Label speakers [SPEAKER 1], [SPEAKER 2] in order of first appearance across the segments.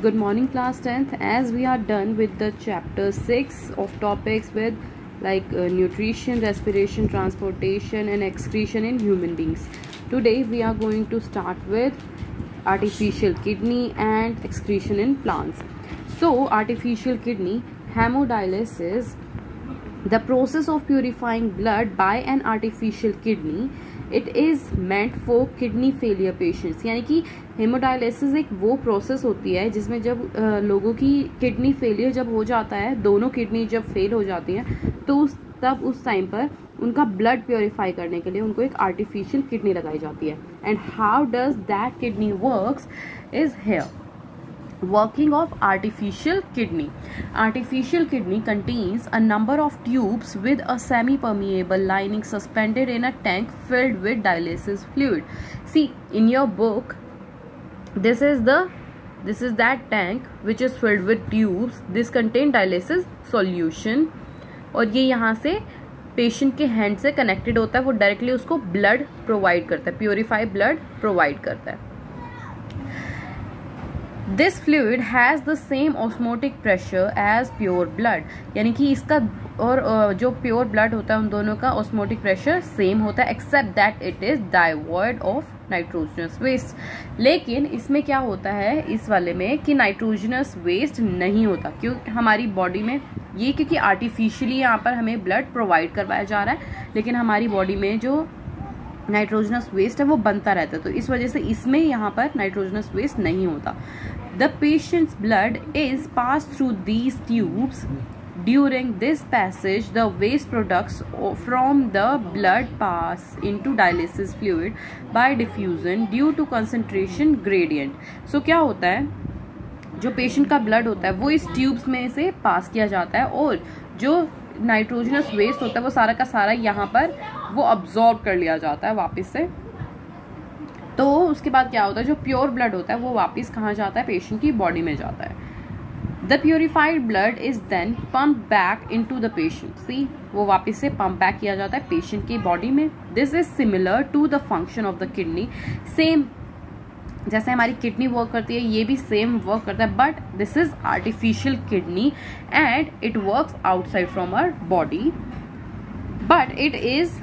[SPEAKER 1] Good morning class 10th. As we are done with the chapter 6 of topics with nutrition, respiration, transportation and excretion in human beings. Today we are going to start with artificial kidney and excretion in plants. So artificial kidney, hemodialysis, the process of purifying blood by an artificial kidney. It is meant for kidney failure patients. यानी कि hemodialysis एक वो process होती है जिसमें जब लोगों की किडनी फेलियर जब हो जाता है, दोनों किडनी जब फेल हो जाती हैं, तो तब उस टाइम पर उनका ब्लड प्योरीफाई करने के लिए उनको एक आर्टिफिशियल किडनी लगाई जाती है. And how does that kidney works is here. Working of artificial kidney. Artificial kidney contains a number of tubes with a semi-permeable lining suspended in a tank filled with dialysis fluid. See, in your book, this is that tank which is filled with tubes. This contain dialysis solution. और ये यहाँ से patient के hand से connected होता है. वो directly उसको ब्लड प्रोवाइड करता है, प्योरीफाई ब्लड प्रोवाइड करता है. This fluid has the same osmotic pressure as pure blood. यानी कि इसका और जो प्योर ब्लड होता है उन दोनों का ऑस्मोटिक प्रेशर सेम होता है, except that it is devoid of nitrogenous waste. लेकिन इसमें क्या होता है इस वाले में कि नाइट्रोजनस वेस्ट नहीं होता. क्यों? हमारी बॉडी में ये क्योंकि आर्टिफिशियली यहाँ पर हमें ब्लड प्रोवाइड करवाया जा रहा है, लेकिन हमारी बॉडी में जो नाइट्रोजनस वेस्ट है वो बनता रहता है, तो इस वजह से इसमें यहाँ पर नाइट्रोजनस वेस्ट नहीं होता. The patient's blood is pass through these tubes. During this passage the waste products from the blood pass into dialysis fluid by diffusion due to concentration gradient. So क्या होता है, जो पेशेंट का blood होता है वो इस ट्यूब्स में से पास किया जाता है और जो नाइट्रोजनस वेस्ट होता है वो सारा का सारा यहाँ पर वो अब्जॉर्ब कर लिया जाता है वापस से. तो उसके बाद क्या होता है, जो प्योर ब्लड होता है वो वापस कहाँ जाता है, पेशेंट की बॉडी में जाता है. The purified blood is then pump back into the patient. See, वो वापस से पंप बैक किया जाता है पेशेंट की बॉडी में. This is similar to the function of the kidney. Same जैसे हमारी किडनी वर्क करती है ये भी सेम वर्क करता है, but this is artificial kidney and it works outside from our body. But it is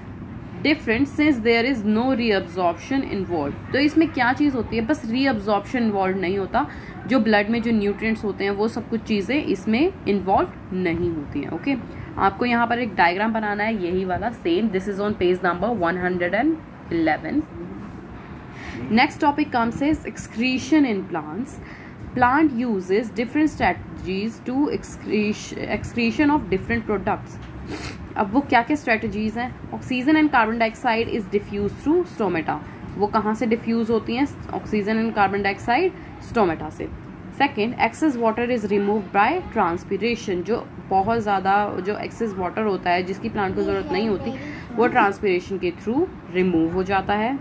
[SPEAKER 1] different since there is no reabsorption involve. तो इसमें क्या चीज़ होती है, बस रीअब्जॉर्प्शन इन्वॉल्व नहीं होता. जो ब्लड में जो न्यूट्रिएंट्स होते हैं वो सब कुछ चीज़ें इसमें इन्वॉल्व नहीं होती हैं. ओके, आपको यहाँ पर एक डायग्राम बनाना है, यही वाला same. This is on page number 111. Next topic comes is excretion in plants. Plant uses different strategies to excretion of different products. अब वो क्या क्या स्ट्रेटजीज हैं. Oxygen and carbon dioxide is diffuse through stomata. वो कहाँ से diffuse होती हैं, oxygen and carbon dioxide stomata से. Second, excess water is remove by transpiration. जो बहुत ज़्यादा जो एक्सेस वाटर होता है जिसकी प्लांट को ज़रूरत नहीं होती वो ट्रांसपीरेशन के थ्रू रिमूव हो जाता है.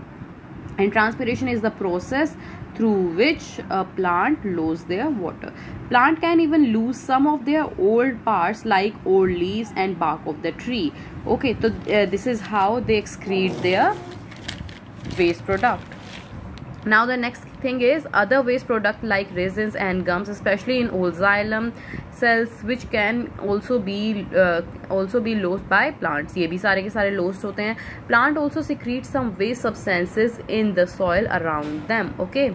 [SPEAKER 1] And transpiration is the process through which a plant loses their water. Plant can even lose some of their old parts like old leaves and bark of the tree. Okay, so this is how they excrete their waste product. Now the next thing is other waste product like resins and gums, especially in old xylem cells, which can also be lost by plants. ये भी सारे के सारे lost होते हैं. Plant also secrete some waste substances in the soil around them. Okay.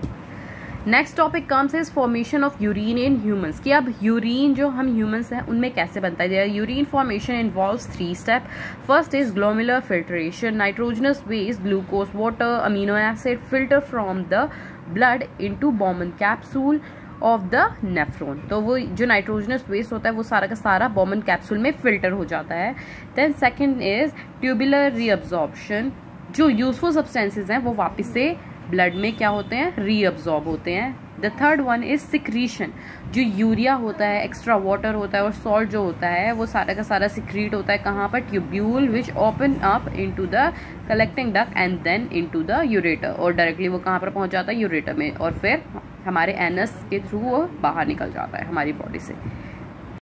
[SPEAKER 1] Next topic comes is formation of urine in humans. कि अब urine जो हम ह्यूमंस हैं उनमें कैसे बनता है. Urine formation involves 3 step. First is glomerular filtration. Nitrogenous waste, glucose, water, amino acid filter from the blood into Bowman capsule of the nephron. तो वो जो नाइट्रोजनस वेस्ट होता है वो सारा का सारा बॉमन कैप्सूल में फिल्टर हो जाता है. Then second is tubular reabsorption. जो यूजफुल सब्सटेंसेज हैं वो वापस से ब्लड में क्या होते हैं, रीअब्जॉर्ब होते हैं. The third one is secretion. जो यूरिया होता है, एक्स्ट्रा वाटर होता है और सॉल्ट जो होता है वो सारा का सारा सिक्रीट होता है कहाँ पर, tubule which open up into the collecting duct and then into the ureter. और डायरेक्टली वो कहाँ पर पहुँच जाता है, यूरेटर में, और फिर हमारे एनस के थ्रू वो बाहर निकल जाता है हमारी बॉडी से.